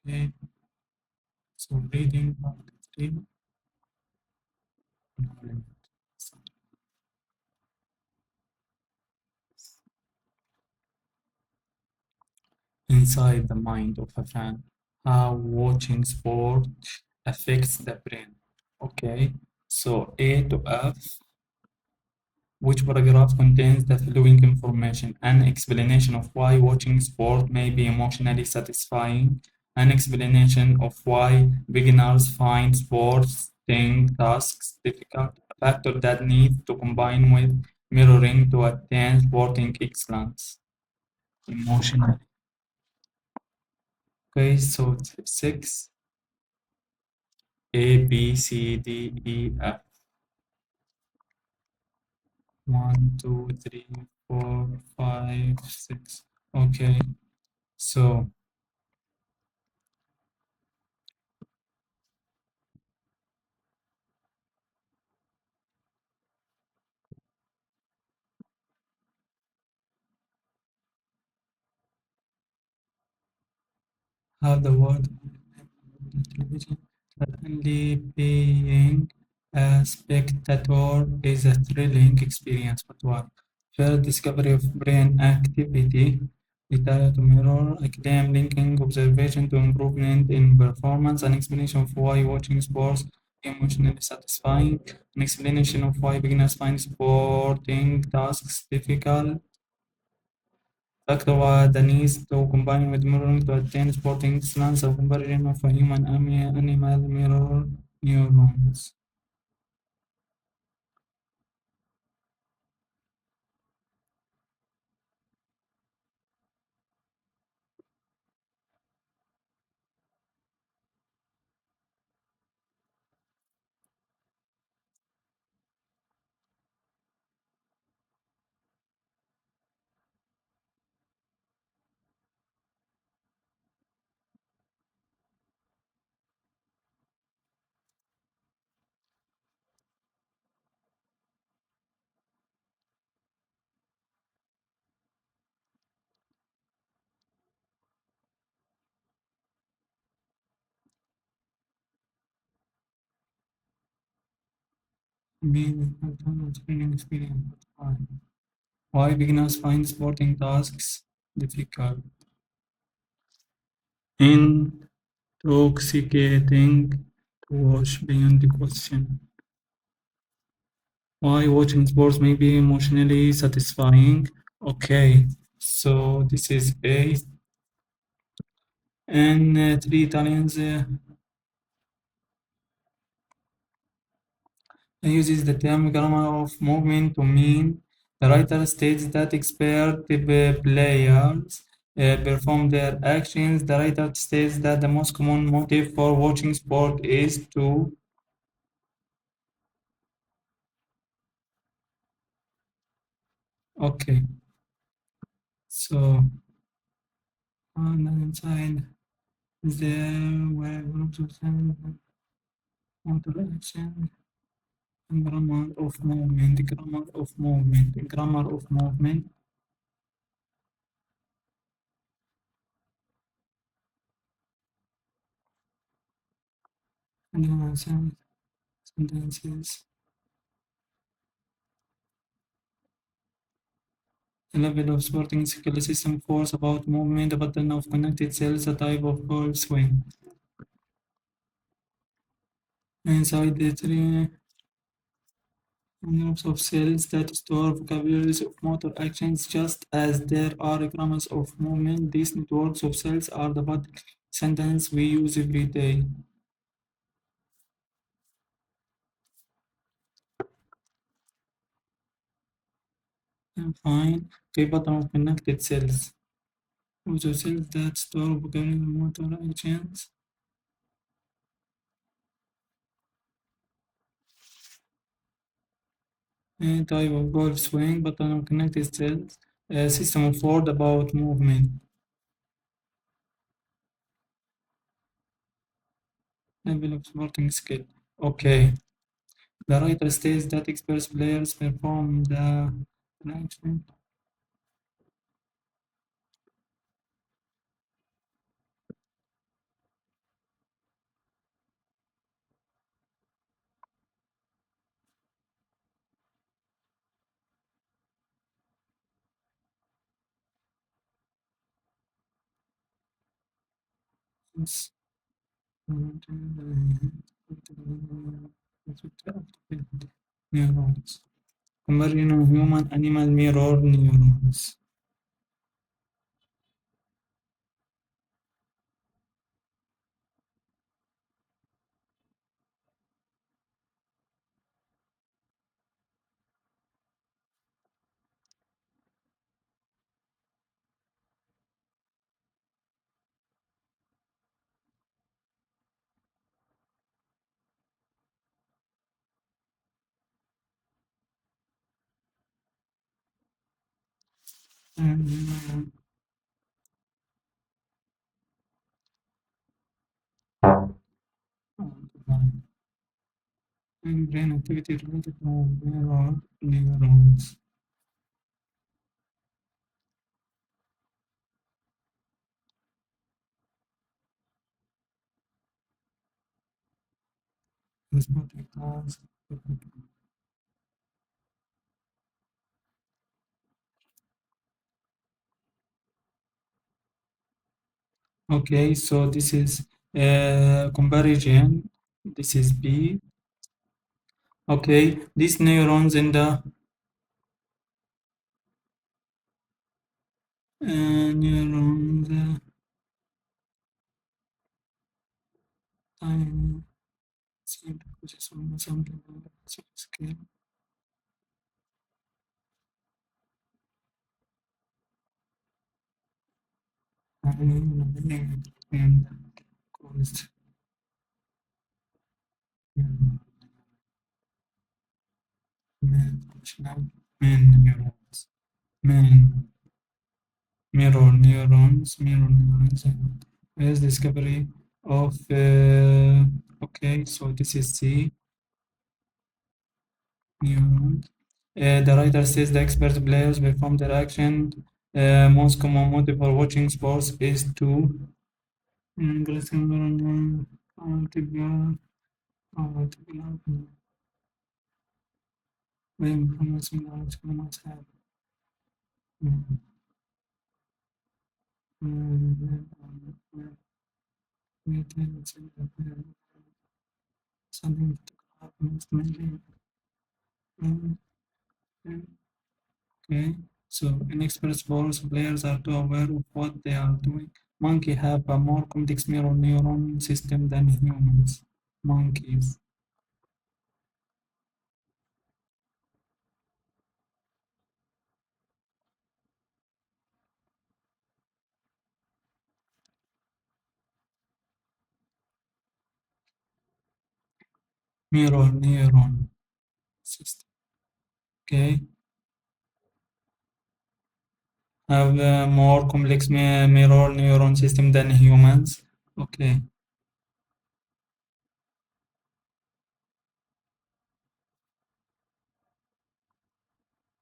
Okay, so reading part 3. Inside the mind of a fan, how watching sport affects the brain. Okay, so A to F, which paragraph contains the following information? An explanation of why watching sport may be emotionally satisfying, an explanation of why beginners find sports tasks difficult, a factor that needs to combine with mirroring to attain sporting excellence. Emotional. Okay, so 6. A, B, C, D, E, F. 1, 2, 3, 4, 5, 6. Okay, so how the word television, certainly being a spectator is a thrilling experience, but what? First discovery of brain activity, data to mirror, acclaim linking observation to improvement in performance, an explanation of why watching sports emotionally satisfying, an explanation of why beginners find sporting tasks difficult, factor was the need to combine with mirroring to attain sporting excellence, a comparison of a human animal mirror neurons. Being a training experience. Why beginners find sporting tasks difficult? Intoxicating to watch beyond the question. Why watching sports may be emotionally satisfying? Okay, so this is A. And three Italians uses the term grammar of movement to mean the writer states that expert players perform their actions. The writer states that the most common motive for watching sport is to. Okay, so on the inside there were groups of interaction and grammar of movement, and sentences. The level of sporting skill system force about movement, a pattern of connected cells, a type of ball swing. Inside the three groups of cells that store vocabularies of motor actions, just as there are grammars of movement, these networks of cells are the body sentence we use every day. And fine, a pattern of connected cells. Also cells that store vocabulary of motor actions. A type of golf swing, pattern of connected cells. A system of word about movement. Level of sporting skill. Okay. The writer states that experienced players perform the action. Neurons. Comparison of human animal mirror neurons. And brain activity related to mirror neurons. Okay, so this is comparison. This is B. Okay, these neurons in the neurons time same process on something scale and caused functional main neurons main mirror neurons is discovery of okay, so this is C neuron. The writer says the expert players perform their action. Most common motive for watching sports is to increasing something mainly. Okay, so inexperienced sports players are too aware of what they are doing. Monkey have a more complex mirror neuron system than humans. Monkeys. Mirror neuron system. Okay, have a more complex mirror neuron system than humans. Okay.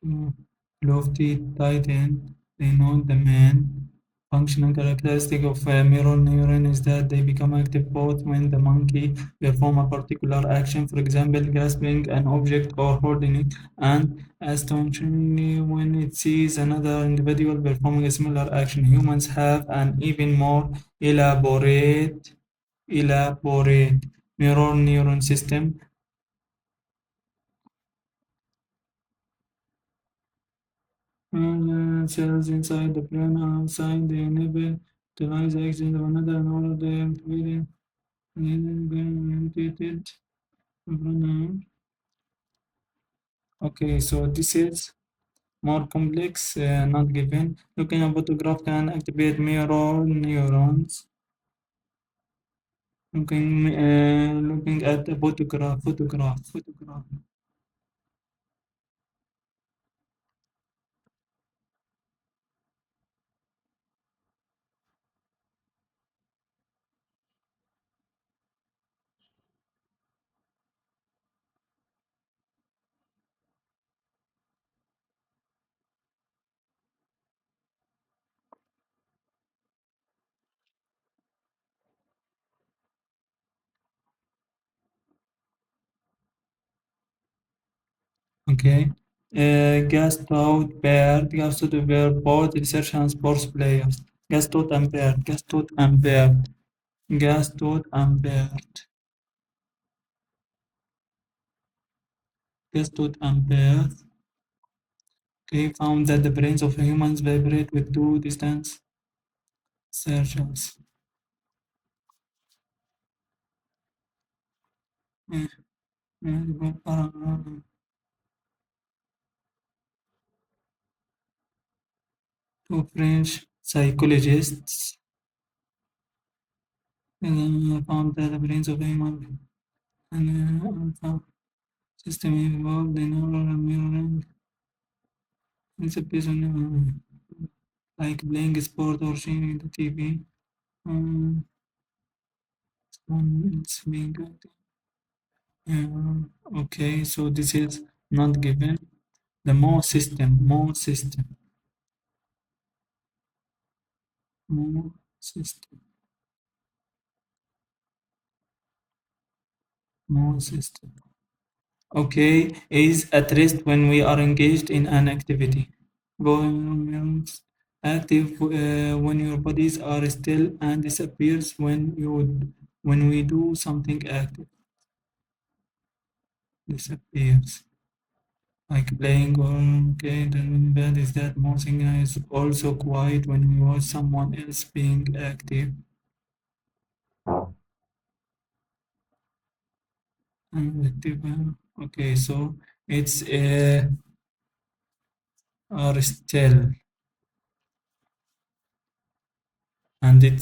To lofty titan, they know the main functional characteristic of a mirror neuron is that they become active both when the monkey perform a particular action, for example, grasping an object or holding it, and astonishingly when it sees another individual performing a similar action. Humans have an even more elaborate mirror neuron system. Cells inside the brain are outside the enable utilize the action of another in order they activate orientated. Okay, so this is more complex, not given. Looking at photograph can activate mirror neurons. Looking at a photograph. Okay. Gastot Bear, both research and sports players. Gastot and Bear. Gaston and Bert. Gaston and Bert, okay, found that the brains of humans vibrate with two distant searches. Eh, Two French psychologists found that the brains of humans and system involved in neural mirroring. It's a piece on like playing a sport or seeing the TV. Um, it's being okay, so this is not given. The more system, more system. Okay, is at rest when we are engaged in an activity. Going active when your bodies are still and disappears when we do something active. Disappears. Like playing or okay, then bad is that mousing is also quiet when we watch someone else being active. And active, okay, so it's are still and it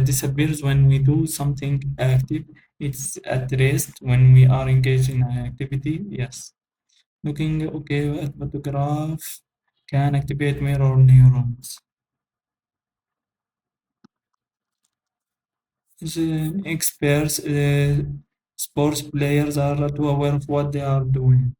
disappears when we do something active. It's at rest when we are engaged in an activity. Yes. Looking okay at photograph can activate mirror neurons. Experts, sports players are too aware of what they are doing.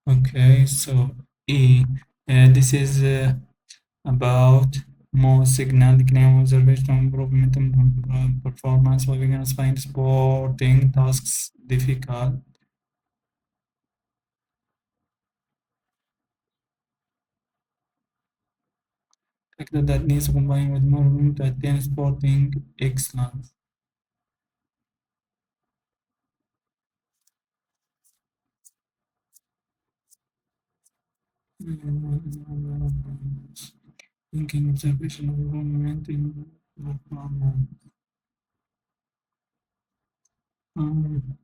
Okay, so E, this is about more signal claim observation improvement in performance by beginners find sporting tasks difficult. Factor that needs to combine with more room to attain sporting excellence. Thinking observation of environment in performance. Um,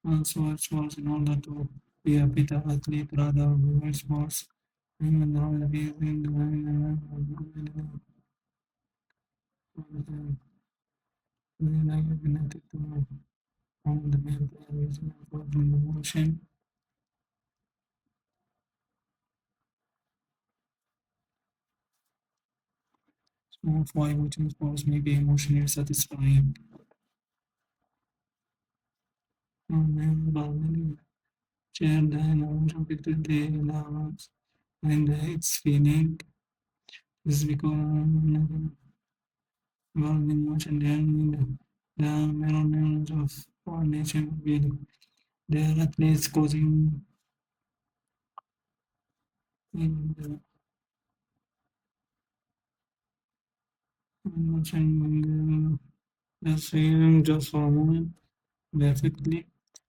also, sports in order to be a better athlete rather than sports. And the connected to on the main player involved in the motion. Small fly watching sports may be emotionally satisfying. Normally share the emotion between the lovers and its feeling is because involved in motion and the mirror neurons of coordination will they are at least causing in the motion just feeling just for a moment perfectly.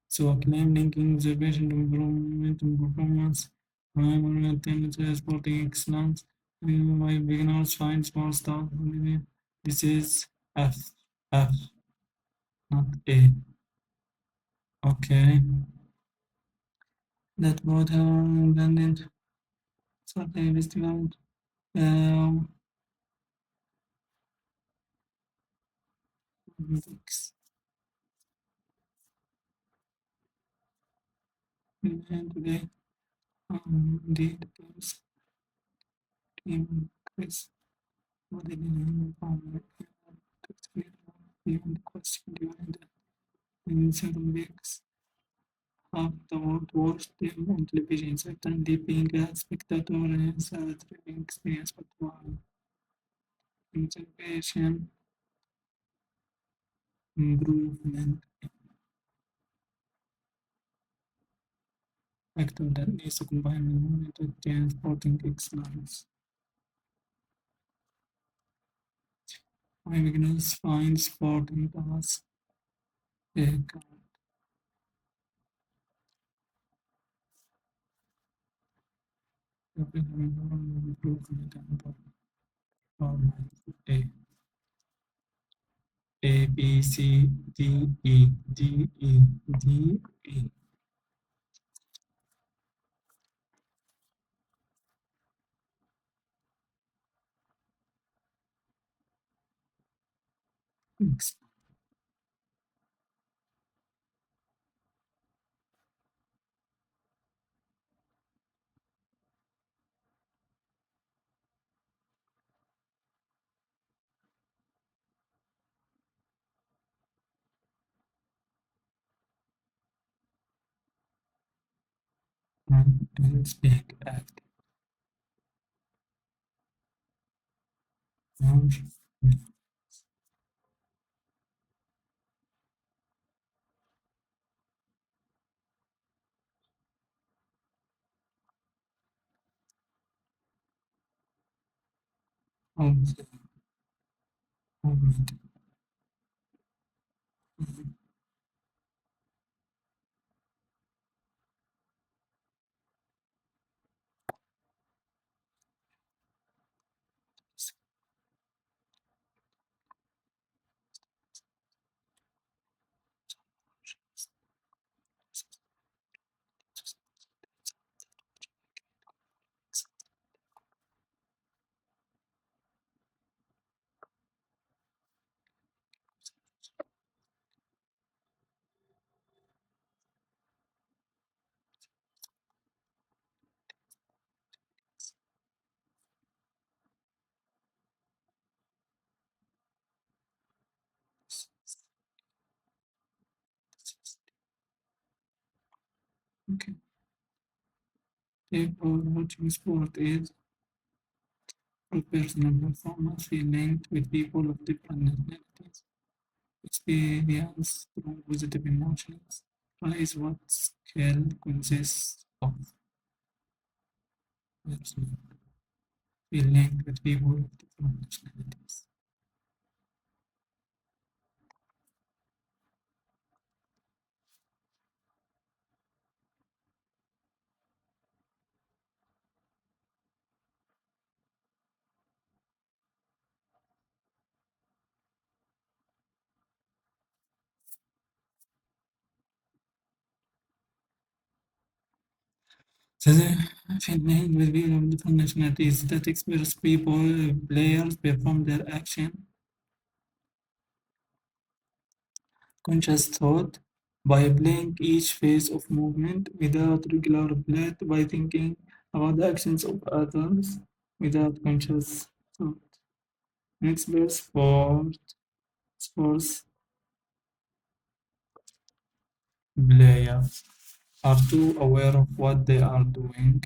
So claim linking observation to improvement in performance, primary tendency sporting excellence, why beginners find small stuff. This is F, F, not A. Okay, that brought her independent Saturday festival. Um, and today, indeed, team Chris, what did you know? Even the question during the in several weeks. of the world watched them on television, certainly being a spectator is a thrilling experience, but one conservation improvement factor that needs to combine with the sporting excellence. My beginners find sporting as a improvement and performance. A B C D E D E D E. And speak act launch of the movement. Okay. Therefore, watching sport is a personal performance feeling with people of different nationalities. Experience strong positive emotions. Is what skill consists of personal feeling with people of different nationalities. So the feeling with people of different nationalities that express people, players perform their action conscious thought by playing each phase of movement without regular play by thinking about the actions of others without conscious thought. Next verse sports players are too aware of what they are doing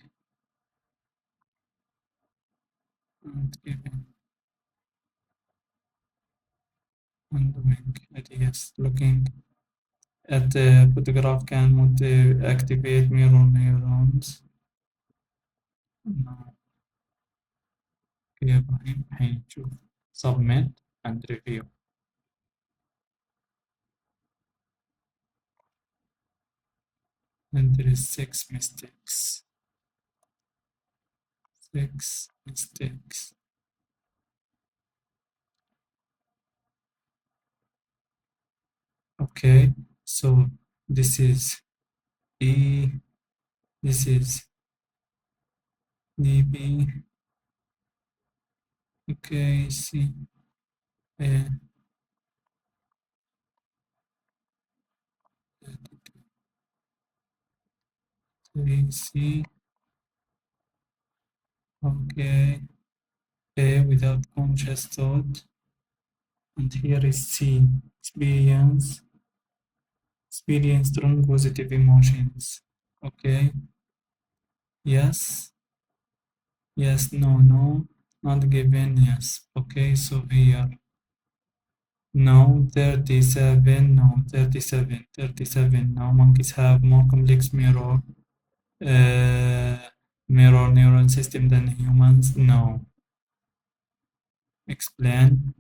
and even undoing ideas. Looking at the photograph can activate mirror neurons. Now, كيف حنشوف submit and review. And there is six mistakes. Six mistakes. Okay, so this is E, this is DB. Okay, C, A, three, C. Okay, A without conscious thought. And here is C, experience experience strong positive emotions. Okay, yes, yes, no, no, not given, yes. Okay, so here, no, 37, no, 37, 37. Now monkeys have more complex uh, mirror neuron system than humans. No, explain.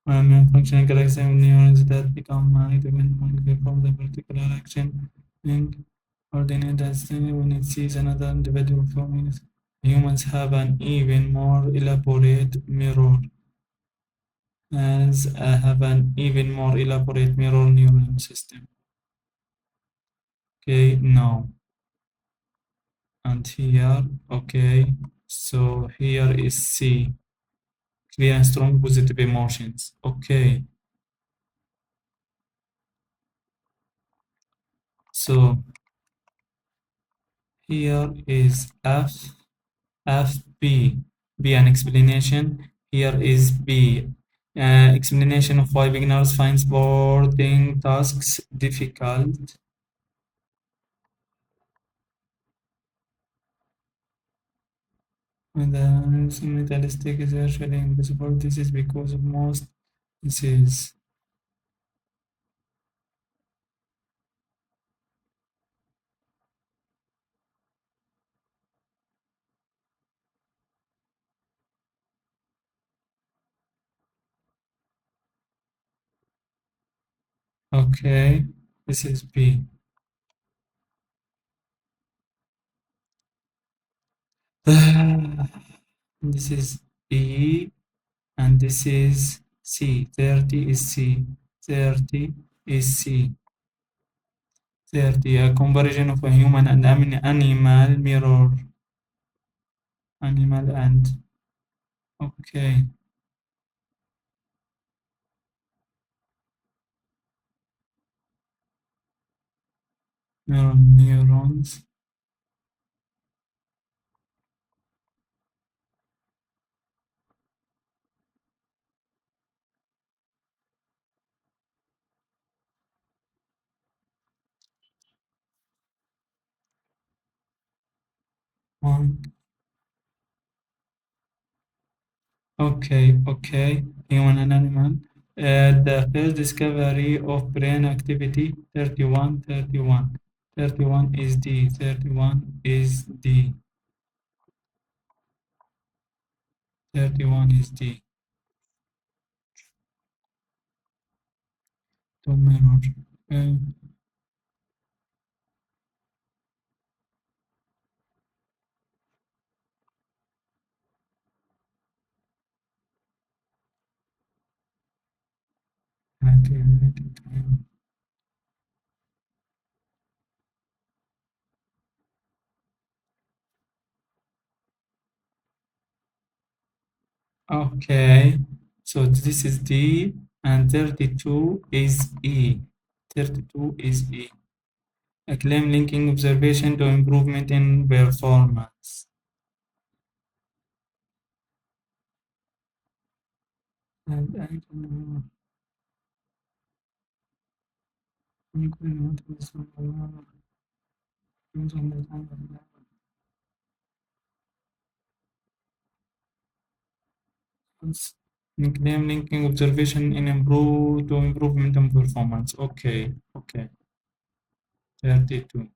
Functional characteristic of neurons that become active when they perform the particular action and coordinate as when it sees another individual performing it. Humans have an even more elaborate mirror as have an even more elaborate mirror neuron system. Okay, no. And here, okay, so here is C, clear and strong positive emotions. Okay, so here is FB. B an explanation. Here is B. Explanation of why beginners find boarding tasks difficult. And the metallistic is actually invisible. This is because of most disease. Okay, this is B. This is E and this is C. 30 is C. 30 is C. 30. A comparison of a human and animal mirror. Animal and okay. Neurons. One. Okay, okay. Human and animal. The first discovery of brain activity 31, 31. 31 is D. 31 is D. 31 is D. Two mirror. Okay. Okay, so this is D and 32 is E. 32 is E. A claim linking observation to improvement in performance. And I don't know. Claim linking observation in improve to improvement in performance. Okay, okay. 32.